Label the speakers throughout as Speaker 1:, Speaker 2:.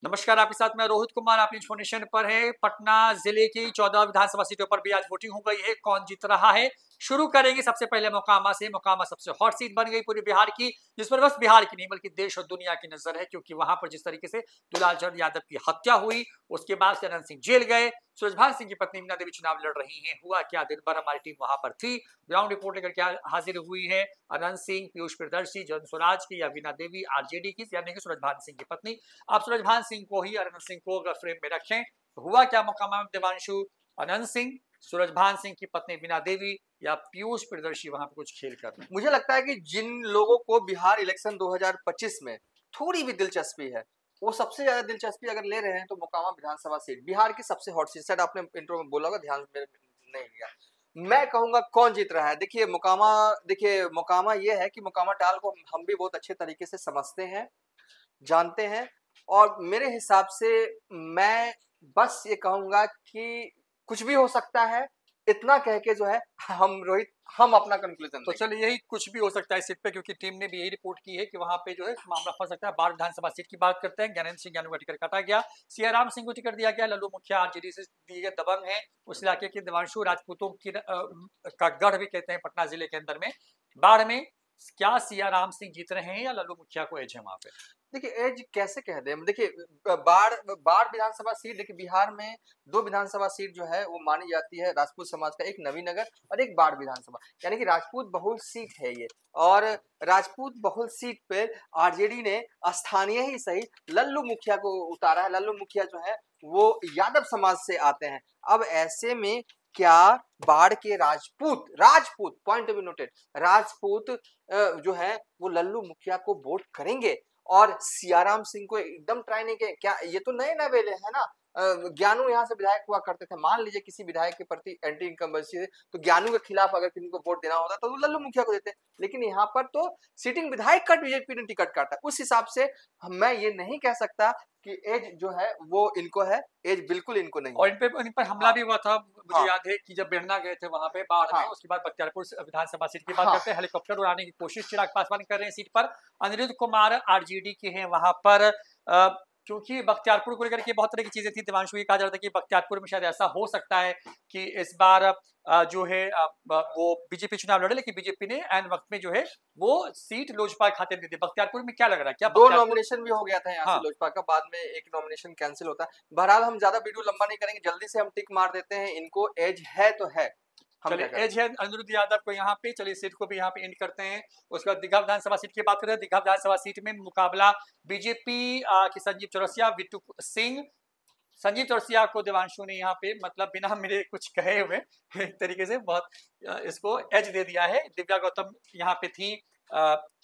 Speaker 1: नमस्कार, आपके साथ मैं रोहित कुमार। आप इन्फॉर्मेशन पर है। पटना जिले की 14 विधानसभा सीटों पर भी आज वोटिंग हो गई है। कौन जीत रहा है, शुरू करेंगे सबसे पहले मोकामा से। मोकामा सबसे हॉट सीट बन गई पूरी बिहार की, जिस पर बस बिहार की नहीं बल्कि देश और दुनिया की नजर है, क्योंकि वहां पर जिस तरीके से दुलाल चंद्र यादव की हत्या हुई, उसके बाद से अनंत सिंह जेल गए। सूरजभान सिंह की पत्नी मीना देवी चुनाव लड़ रही हैं। हुआ क्या, दिन भर हमारी टीम वहां पर थी, ग्राउंड रिपोर्ट लेकर क्या हाजिर हुई है। अनंत सिंह, पीयूष प्रियदर्शी, जन स्वराज की या वीना देवी आरजेडी की, यानी कि सूरजभान सिंह की पत्नी। आप सूरजभान सिंह को ही, अनंत सिंह को अगर फ्रेम में रखें तो हुआ क्या मोकामा में, देवांशु? अनंत सिंह, सूरजभान सिंह की पत्नी वीना देवी या पीयूष प्रियदर्शी वहां पे कुछ खेल कर रहे हैं।
Speaker 2: मुझे लगता है कि जिन लोगों को बिहार इलेक्शन 2025 में थोड़ी भी दिलचस्पी है, वो सबसे ज्यादा दिलचस्पी अगर ले रहे हैं तो मोकामा विधानसभा सीट बिहार की सबसे हॉट सीट। शायद आपने इंट्रो में बोला होगा, ध्यान में नहीं लिया। मैं कहूंगा कौन जीत रहा है। देखिए मोकामा ये है कि मोकामा टाल को हम भी बहुत अच्छे तरीके से समझते हैं, जानते हैं। और मेरे हिसाब से मैं बस ये कहूंगा कि कुछ भी हो सकता है, इतना कह के जो है हम अपना कंक्लूजन
Speaker 1: तो चलिए, यही कुछ भी हो सकता है इस सीट पे, क्योंकि टीम ने भी यही रिपोर्ट की है कि वहां पे जो है मामला फंस सकता है। बाढ़ विधानसभा सीट की बात करते हैं। ज्ञानेंद्र सिंह ज्ञानू का टिकट काटा गया, सियाराम सिंह को टिकट दिया गया। लल्लू मुखिया आरजेडी से दिए गए, दबंग है उस इलाके के। देवांशु राजपूतों की का गढ़ भी कहते हैं पटना जिले के अंदर में। बाढ़ में क्या सियाराम सिंह जीत रहे हैं या लल्लू मुखिया को एज है वहां पे?
Speaker 2: देखिए एज कैसे कह दें। देखिए बाढ़ बाढ़ विधानसभा सीट, देखिए बिहार में दो विधानसभा सीट जो है वो मानी जाती है राजपूत समाज का, एक नवीनगर और एक बाढ़ विधानसभा, यानी कि राजपूत बहुल सीट है ये। और राजपूत बहुल सीट पे आरजेडी ने स्थानीय ही सही लल्लू मुखिया को उतारा है। लल्लू मुखिया जो है वो यादव समाज से आते हैं। अब ऐसे में क्या बाढ़ के Rajput Rajput point to be noted, Rajput जो है वो लल्लू मुखिया को वोट करेंगे? और सियाराम सिंह को एकदम ट्राई नहीं किया क्या? ये तो नए नवेले है ना। ज्ञानू यहाँ से विधायक हुआ करते थे। मान लीजिए किसी विधायक के प्रति एंटी इनकम्बेंसी है तो ज्ञानू के खिलाफ अगर किसी को वोट देना होता तो वो लल्लू मुखिया को देते। लेकिन यहाँ पर तो सिटिंग विधायक का बीजेपी ने टिकट काटा। उस हिसाब से मैं ये नहीं कह सकता कि एज जो है वो इनको है। एज बिल्कुल इनको नहीं
Speaker 1: और
Speaker 2: है।
Speaker 1: इन पर हमला भी हुआ था। मुझे याद है कि जब बेरना गए थे वहां पे बाढ़ में, उसके बाद बख्तियारपुर विधानसभा सीट की बात करते हैं। हेलीकॉप्टर उड़ाने की कोशिश चिराग पासवान कर रहे हैं सीट पर। अनिरुद्ध कुमार आरजेडी के हैं वहां पर। क्योंकि बख्तियारपुर को लेकर के बहुत तरह की चीजें थी। देवांशु, ये कहा जा रहा था कि बख्तियारपुर में शायद ऐसा हो सकता है कि इस बार जो है वो बीजेपी चुनाव लड़े, लेकिन बीजेपी ने ऐन वक्त में जो है वो सीट लोजपा के खाते में दी। बख्तियारपुर में क्या लग रहा है, क्या
Speaker 2: दो नॉमिनेशन भी हो गया था यहाँ से लोजपा का, बाद में एक नॉमिनेशन कैंसिल होता है। बहरहाल हम ज्यादा वीडियो लंबा नहीं करेंगे, जल्दी से हम टिक मार देते हैं। इनको एज है तो है।
Speaker 1: चलिए, एज है अनिरुद्ध यादव को यहाँ पे। चलिए सीट को भी यहाँ पे एंड करते हैं। उसके बाद दीघा विधानसभा सीट की बात करें। दीघा विधानसभा सीट में मुकाबला बीजेपी की संजीव चौरसिया, बिट्टू सिंह। संजीव चौरसिया को देवांशु ने यहाँ पे मतलब बिना मेरे कुछ कहे हुए एक तरीके से बहुत इसको एज दे दिया है। दिव्या गौतम यहाँ पे थी,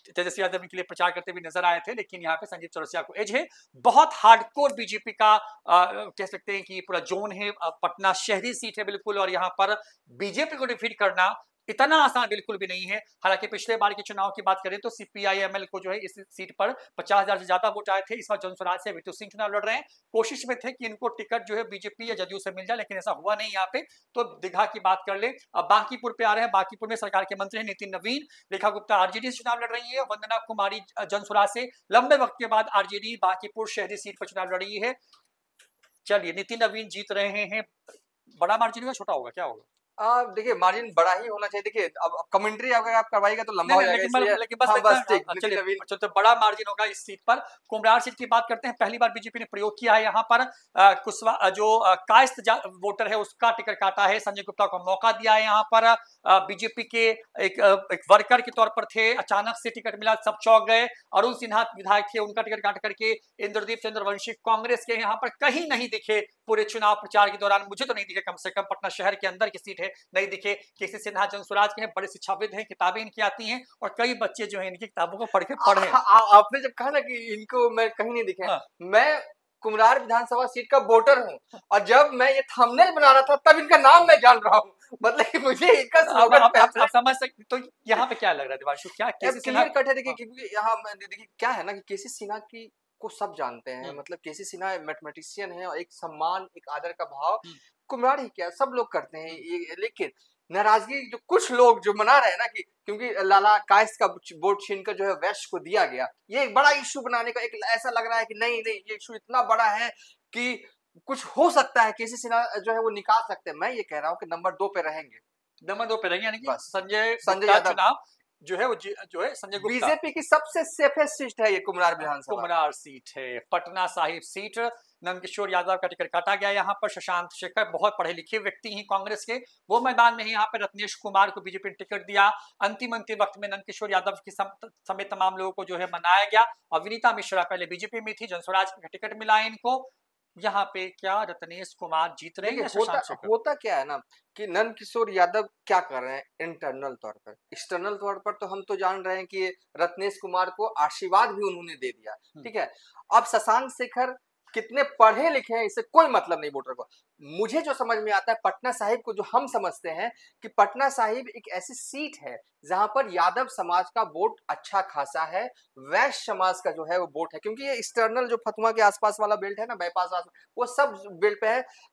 Speaker 1: तेजस्वी यादव के लिए प्रचार करते हुए नजर आए थे, लेकिन यहाँ पे संजीव चौरसिया को एज है। बहुत हार्डकोर बीजेपी का कह सकते हैं कि पूरा जोन है। पटना शहरी सीट है बिल्कुल, और यहाँ पर बीजेपी को डिफीट करना इतना आसान बिल्कुल भी नहीं है। हालांकि पिछले बार के चुनाव की बात करें तो सीपीआईएमएल को जो है इस सीट पर 50,000 से ज्यादा वोट आए थे। इस बार जनस्वराज से बिट्टू सिंह चुनाव लड़ रहे हैं। कोशिश में थे कि इनको टिकट जो है बीजेपी या जदयू से मिल जाए, लेकिन ऐसा हुआ नहीं यहाँ पे। तो दीघा की बात कर ले। अब बांकीपुर पे आ रहे हैं। बांकीपुर में सरकार के मंत्री नितिन नवीन, रेखा गुप्ता आरजेडी से चुनाव लड़ रही है, वंदना कुमारी जनस्वराज से। लंबे वक्त के बाद आरजेडी बांकीपुर शहरी सीट पर चुनाव लड़ रही है। चलिए, नितिन नवीन जीत रहे हैं। बड़ा मार्जिन होगा, छोटा होगा, क्या होगा?
Speaker 2: देखिए मार्जिन बड़ा ही होना चाहिए। देखिए अब कमेंट्री अगर आप करवाइएगा तो लंबा हो जाएगा,
Speaker 1: लेकिन बस चलिए, बड़ा मार्जिन होगा इस सीट पर। कुम्हरार सीट की बात करते हैं। पहली बार बीजेपी ने प्रयोग किया है यहाँ पर। कुशवाहा जो कायस्थ वोटर है उसका टिकट काटा है। संजय गुप्ता को मौका दिया है यहाँ पर। बीजेपी के एक वर्कर के तौर पर थे, अचानक से टिकट मिला, सब चौंक गए। अरुण सिन्हा विधायक थे, उनका टिकट काट करके इंद्रदीप चंद्रवंशी कांग्रेस के यहाँ पर कहीं नहीं दिखे पूरे चुनाव प्रचार के दौरान। मुझे तो नहीं दिखे, कम से कम पटना शहर के अंदर की सीट है, नहीं दिखे। केसी सिन्हा जनस्वराज के हैं, बड़े शिक्षाविद हैं, किताबें इनकी आती हैं और कई बच्चे जो हैं इनकी किताबों को पढ़ के पढ़े।
Speaker 2: आपने जब कहा ना कि इनको मैं कहीं नहीं दिखे, मैं कुम्हरार विधानसभा सीट का वोटर हूँ और जब मैं ये थंबनेल बना रहा था तब इनका नाम मैं जान रहा हूँ। मतलब कि मुझे इनका
Speaker 1: आप समझ सकते। तो यहाँ पे क्या लग रहा है देवांशु, क्या केसी सिन्हा
Speaker 2: क्लियर कट है? देखिए क्योंकि यहाँ देखिए क्या है ना कि केसी सिन्हा की को सब जानते हैं। मतलब केसी सिन्हा मैथमेटिशियन है और एक सम्मान, एक आदर का भाव कुम्हरार ही क्या सब लोग करते हैं ये। लेकिन नाराजगी जो कुछ लोग जो मना रहे हैं ना कि क्योंकि लाला कायस्थ का वोट छीनकर जो है वैश्य को दिया गया, ये एक बड़ा इश्यू बनाने का एक ऐसा लग रहा है कि नहीं नहीं ये इश्यू इतना बड़ा है कि कुछ हो सकता है, केसी सिन्हा जो है वो निकाल सकते हैं। मैं ये कह रहा हूँ कि नंबर 2 पे रहेंगे,
Speaker 1: नंबर 2 पे रहेंगे, यानी कि
Speaker 2: बस
Speaker 1: संजय
Speaker 2: संजय यादव।
Speaker 1: चुनाव जो है वो जो है संजय गुप्ता।
Speaker 2: बीजेपी की सबसे सेफेस्ट सीट है ये कुम्हरार विधानसभा।
Speaker 1: कुम्हरार सीट है, पटना साहिब सीट। नंदकिशोर यादव का टिकट काटा गया यहाँ पर। शशांक शेखर बहुत पढ़े लिखे व्यक्ति हैं कांग्रेस के, वो मैदान में ही यहाँ पर रत्नेश कुमार को बीजेपी ने टिकट दिया। अंतिम वक्त में नंदकिशोर यादव के समेत तमाम लोगों को जो है मनाया गया। और विनीता मिश्रा पहले बीजेपी में थी, जनस्वराज का टिकट मिला है इनको। यहाँ पे क्या रत्नेश कुमार जीत रहे हैं या शशांक शेखर?
Speaker 2: होता क्या है ना कि नंदकिशोर यादव क्या कर रहे हैं इंटरनल तौर पर, एक्सटर्नल तौर पर तो हम तो जान रहे हैं कि रत्नेश कुमार को आशीर्वाद भी उन्होंने दे दिया, ठीक है। अब शशांक शेखर कितने पढ़े लिखे हैं इससे कोई मतलब नहीं वोटर को। मुझे जो समझ में आता है पटना साहिब को जो हम समझते हैं कि पटना साहिब एक ऐसी सीट है जहां पर यादव समाज का वोट अच्छा खासा है, वैश्य समाज का जो है वो वोट है, क्योंकि ये एक्सटर्नल जो फतुआ के आसपास वाला बेल्ट है ना, बाईपास वो सब बेल्ट पे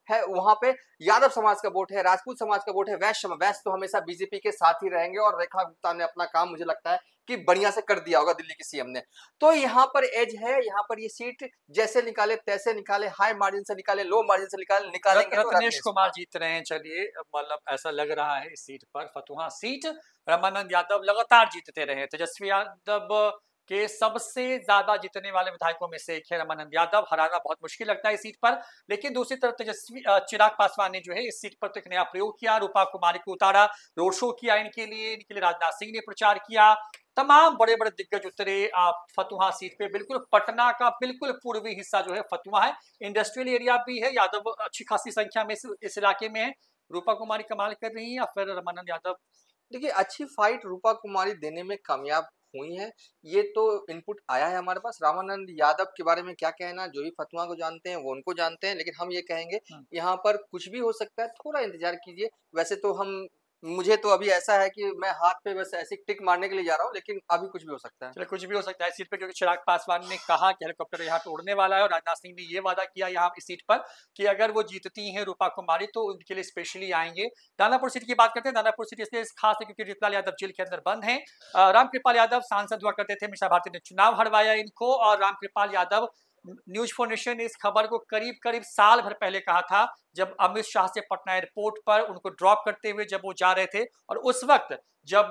Speaker 2: है वहां पे यादव समाज का वोट है, राजपूत समाज का वोट है, वैश्य तो हमेशा बीजेपी के साथ ही रहेंगे। और रेखा गुप्ता ने अपना काम मुझे लगता है कि बढ़िया से कर दिया होगा दिल्ली के सीएम ने। तो यहाँ पर एज है, यहाँ पर ये सीट जैसे निकाले तैसे निकाले, हाई मार्जिन से निकाले, लो मार्जिन से निकालेंगे तो
Speaker 1: रत्नेश कुमार जीत रहे हैं। चलिए, मतलब ऐसा लग रहा है इस सीट पर, फतुहा सीट। रामानंद यादव लगातार जीतते रहे। तेजस्वी यादव के सबसे ज्यादा जीतने वाले विधायकों में से एक है रामानंद यादव। हराना बहुत मुश्किल लगता है इस सीट पर। लेकिन दूसरी तरफ तेजस्वी चिराग पासवान ने जो है इस सीट पर तो एक नया प्रयोग किया, रूपा कुमारी को उतारा, रोड शो किया इनके लिए राजनाथ सिंह ने प्रचार किया, तमाम बड़े बड़े दिग्गज उतरे फतुहा सीट पे। बिल्कुल पटना का बिल्कुल पूर्वी हिस्सा जो है फतुहा है, इंडस्ट्रियल एरिया भी है। यादव अच्छी खासी संख्या में इस इलाके में है। रूपा कुमारी कमाल कर रही है या फिर रामानंद यादव?
Speaker 2: देखिए अच्छी फाइट रूपा कुमारी देने में कामयाब हुई है, ये तो इनपुट आया है हमारे पास। रामानंद यादव के बारे में क्या कहना, जो भी फतुहा को जानते हैं वो उनको जानते हैं, लेकिन हम ये कहेंगे यहाँ पर कुछ भी हो सकता है, थोड़ा इंतजार कीजिए। वैसे तो मुझे तो अभी ऐसा है कि मैं हाथ पे बस ऐसे टिक मारने के लिए जा रहा हूँ, लेकिन अभी कुछ भी हो सकता है।
Speaker 1: चलो, कुछ भी हो सकता है इस सीट पे, क्योंकि चिराग पासवान ने कहा कि हेलीकॉप्टर यहाँ पे उड़ने वाला है। और राजनाथ सिंह ने ये वादा किया यहाँ इस सीट पर कि अगर वो जीतती हैं रूपा कुमारी तो उनके लिए स्पेशली आएंगे। दानापुर सीट की बात करते हैं। दानापुर सीट इसलिए खास है क्योंकि रितलाल यादव जेल के अंदर बंद है। रामकृपाल यादव सांसद हुआ करते थे, मीसा भारती ने चुनाव हरवाया इनको। और Ramkripal Yadav, news for nation ने इस खबर को करीब करीब साल भर पहले कहा था, जब अमित शाह से पटना एयरपोर्ट पर उनको ड्रॉप करते हुए जब वो जा रहे थे। और उस वक्त जब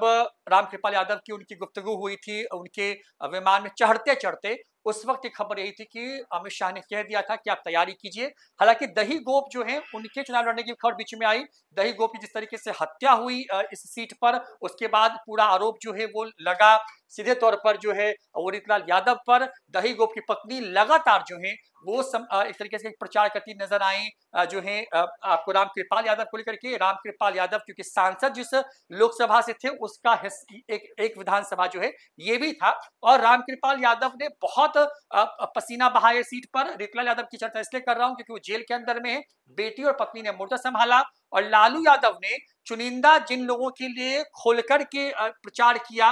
Speaker 1: रामकृपाल यादव की उनकी गुफ्तगू हुई थी उनके विमान में चढ़ते चढ़ते, उस वक्त की खबर यही थी कि अमित शाह ने कह दिया था कि आप तैयारी कीजिए। हालांकि दही गोप जो है उनके चुनाव लड़ने की खबर बीच में आई। दही गोप की जिस तरीके से हत्या हुई इस सीट पर, उसके बाद पूरा आरोप जो है वो लगा सीधे तौर पर जो है वो रितलाल यादव पर। दही गोप की पत्नी लगातार जो है वो एक तरीके से प्रचार करती नजर आई जो है आपको रामकृपाल यादव को लेकर के। रामकृपाल यादव क्योंकि सांसद जिस लोकसभा से थे उसका एक विधानसभा जो है ये भी था। और रामकृपाल यादव ने बहुत पसीना बहाया सीट पर। रितलाल यादव की चर्चा इसलिए कर रहा हूं क्योंकि वो जेल के अंदर में है, बेटी और पत्नी ने मोर्चा संभाला। और लालू यादव ने चुनिंदा जिन लोगों के लिए खोलकर के प्रचार किया,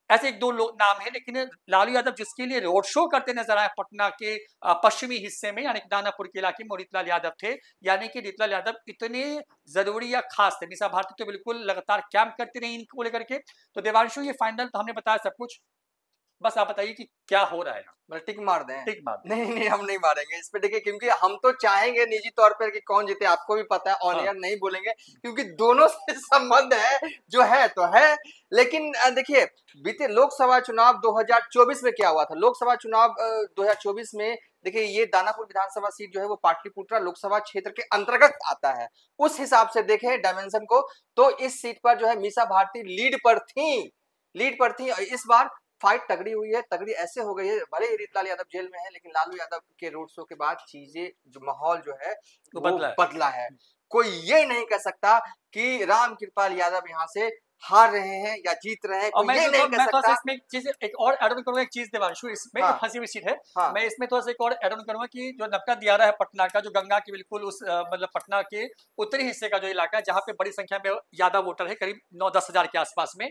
Speaker 1: ऐसे एक दो लोग नाम है, लेकिन लालू यादव जिसके लिए रोड शो करते नजर आए पटना के पश्चिमी हिस्से में, यानी कि दानापुर के इलाके में, रितलाल यादव थे। यानी कि रितलाल यादव इतने जरूरी या खास थे। मीसा भारती तो बिल्कुल लगातार कैंप करती रही इनको लेकर के। तो देवांशु, ये फाइनल तो हमने बताया सब कुछ, बस आप बताइए कि क्या हो रहा है।
Speaker 2: टिक मार दें?
Speaker 1: टिक मार दें।
Speaker 2: नहीं हम नहीं मारेंगे इस पे। देखिए क्योंकि हम तो चाहेंगे निजी तौर पर कि कौन जीते, आपको भी पता है, ऑन एयर नहीं बोलेंगे क्योंकि दोनों से संबंध है जो है तो है। लेकिन देखिए बीते लोकसभा चुनाव 2024 में क्या हुआ था। लोकसभा चुनाव 2024 में देखिए ये दानापुर विधानसभा सीट जो है वो पाटलिपुत्रा लोकसभा क्षेत्र के अंतर्गत आता है। उस हिसाब से देखें डायमेंशन को, तो इस सीट पर जो है मीसा भारती लीड पर थी। इस बार फाइट तगड़ी हुई है, तगड़ी ऐसे हो गई है, भले ही रितलाल यादव जेल में है, लेकिन लालू यादव के रोड शो के बाद चीजें जो माहौल जो है वो बदला है। कोई ये नहीं कह सकता कि रामकृपाल यादव यहाँ से हार रहे हैं या जीत रहे हैं, कोई ये नहीं कह सकता।
Speaker 1: इसमें एक और ऐड ऑन करूंगा, एक चीज देवांशु, इसमें फंसी हुई सीट है। मैं इसमें थोड़ा सा एक और ऐड ऑन करूंगा कि जो नक्का दियारा है पटना का, जो गंगा की बिल्कुल उस मतलब पटना के उत्तरी हिस्से का जो इलाका है जहाँ पे बड़ी संख्या में यादव वोटर है, करीब 9-10 हजार के आसपास में,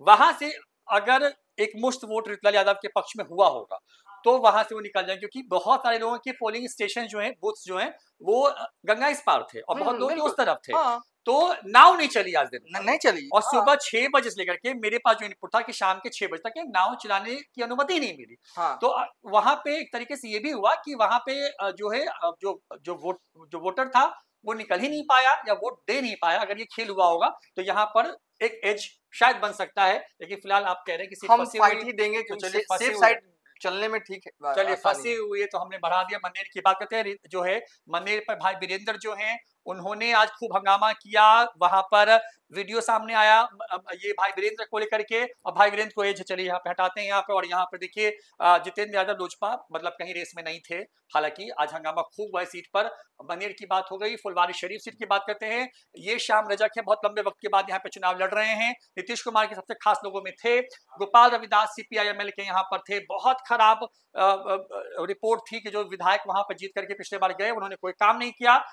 Speaker 1: वहां से अगर एक मुश्त वोट रितलाल यादव के पक्ष में हुआ होगा तो वहां से वो निकल जाए, क्योंकि बहुत सारे लोगों के पोलिंग स्टेशन जो है, बूथ्स जो है, वो गंगा इस पार थे और बहुत लोग उस तरफ थे।
Speaker 2: हाँ।
Speaker 1: तो नाव नहीं चली आज दिन
Speaker 2: नहीं चली।
Speaker 1: और
Speaker 2: हाँ।
Speaker 1: सुबह 6 बजे से लेकर के मेरे पास जो इनपुट था कि शाम के 6 बजे तक नाव चलाने की अनुमति नहीं मिली।
Speaker 2: हाँ।
Speaker 1: तो वहां पे एक तरीके से ये भी हुआ कि वहां पे जो है जो वोटर था वो निकल ही नहीं पाया या वोट दे नहीं पाया। अगर ये खेल हुआ होगा तो यहाँ पर एक एज शायद बन सकता है, लेकिन फिलहाल आप कह रहे हैं कि
Speaker 2: हम फाइट ही देंगे, क्योंकि सेफ साइड चलने में ठीक है।
Speaker 1: चलिए, फंसे हुए तो हमने बढ़ा दिया। मन्नेर की बात करते हैं, जो है मन्नेर पर भाई वीरेंद्र जो हैं उन्होंने आज खूब हंगामा किया, वहां पर वीडियो सामने आया ये भाई वीरेंद्र को लेकर के, और भाई वीरेंद्र को चलिए यहाँ पे हटाते हैं यहाँ पे। और यहाँ पर देखिए जितेंद्र यादव लोजपा मतलब कहीं रेस में नहीं थे, हालांकि आज हंगामा खूब हुआ सीट पर। मन्नेर की बात हो गई, फुलवारी शरीफ सीट की बात करते हैं। ये श्याम रजक है, बहुत लंबे वक्त के बाद यहाँ पे चुनाव लड़ रहे हैं, नीतीश कुमार के सबसे खास लोगों में थे। गोपाल रविदास CPI-ML के यहाँ पर थे। बहुत खराब रिपोर्ट थी कि जो विधायक वहां पर जीत करके पिछले बार गए उन्होंने कोई काम नहीं किया।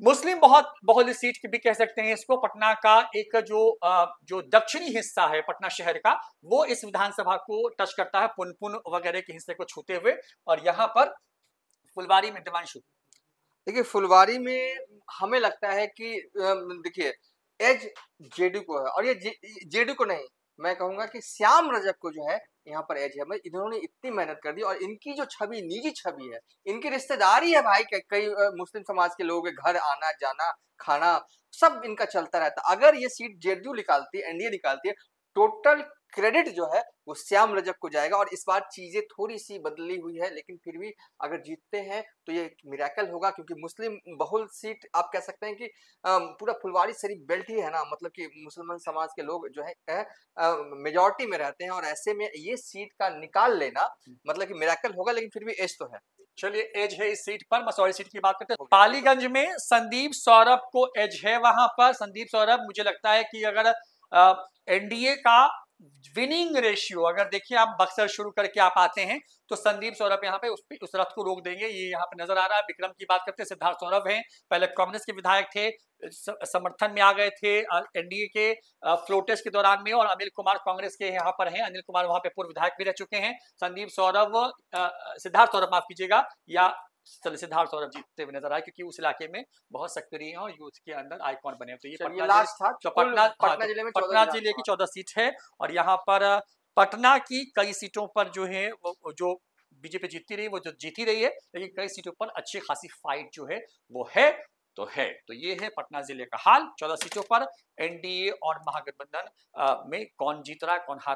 Speaker 1: मुस्लिम बहुत बहुल सीट भी कह सकते हैं इसको, पटना का एक जो दक्षिणी हिस्सा है पटना शहर का, वो इस विधानसभा को टच करता है, पुनपुन वगैरह के हिस्से को छूते हुए। और यहाँ पर फुलवारी में दिवांशु,
Speaker 2: देखिए फुलवारी में हमें लगता है कि देखिए एज जेडीयू को है, और ये जेडीयू को नहीं, मैं कहूंगा कि श्याम रजक को जो है यहाँ पर एज है। मैं इन्होंने इतनी मेहनत कर दी, और इनकी जो छवि निजी छवि है, इनकी रिश्तेदारी है भाई, कई मुस्लिम समाज के लोग घर आना जाना खाना सब इनका चलता रहता। अगर ये सीट जेडीयू निकालती है, एनडीए निकालती है, टोटल क्रेडिट जो है वो श्याम रजक को जाएगा। और इस बार चीजें थोड़ी सी बदली हुई है, लेकिन फिर भी अगर जीतते हैं तो ये मिरेकल होगा, क्योंकि मुस्लिम बहुल सीट आप कह सकते हैं कि पूरा फुलवारी शरीफ बेल्ट ही है ना, मतलब कि मुसलमान समाज के लोग जो है मेजॉरिटी में रहते हैं, और ऐसे में ये सीट का निकाल लेना मतलब कि मिरेकल होगा, लेकिन फिर भी एज तो है।
Speaker 1: चलिए एज है इस सीट पर। मसौरी सीट की बात करते हैं, पालीगंज में संदीप सौरभ को एज है वहां पर। संदीप सौरभ, मुझे लगता है कि अगर एनडीए का विनिंग रेशियो अगर देखिए आप बक्सर शुरू करके आप आते हैं तो संदीप सौरभ यहाँ पे उस रथ को रोक देंगे, ये यहाँ पे नजर आ रहा है। विक्रम की बात करते हैं, सिद्धार्थ सौरभ हैं, पहले कांग्रेस के विधायक थे, समर्थन में आ गए थे एनडीए के फ्लोटेस के दौरान में। और अनिल कुमार कांग्रेस के यहाँ पर हैं, अनिल कुमार वहां पे पूर्व विधायक भी रह चुके हैं। संदीप सौरभ सिद्धार्थ सौरभ माफ कीजिएगा, या चलिए सिद्धार्थ सौरभ जीतते हुए नजर आए, क्योंकि उस इलाके में बहुत सक्रिय हैं और यूथ के अंदर आइकॉन बने। तो ये पटना जिले की 14 सीट है। और यहाँ पर पटना की कई सीटों पर जो है जो बीजेपी जीतती रही वो जो जीती रही है, लेकिन कई सीटों पर अच्छी खासी फाइट जो है वो है। तो ये है पटना जिले का हाल। 14 सीटों पर एनडीए और महागठबंधन में कौन जीत रहा है, कौन हार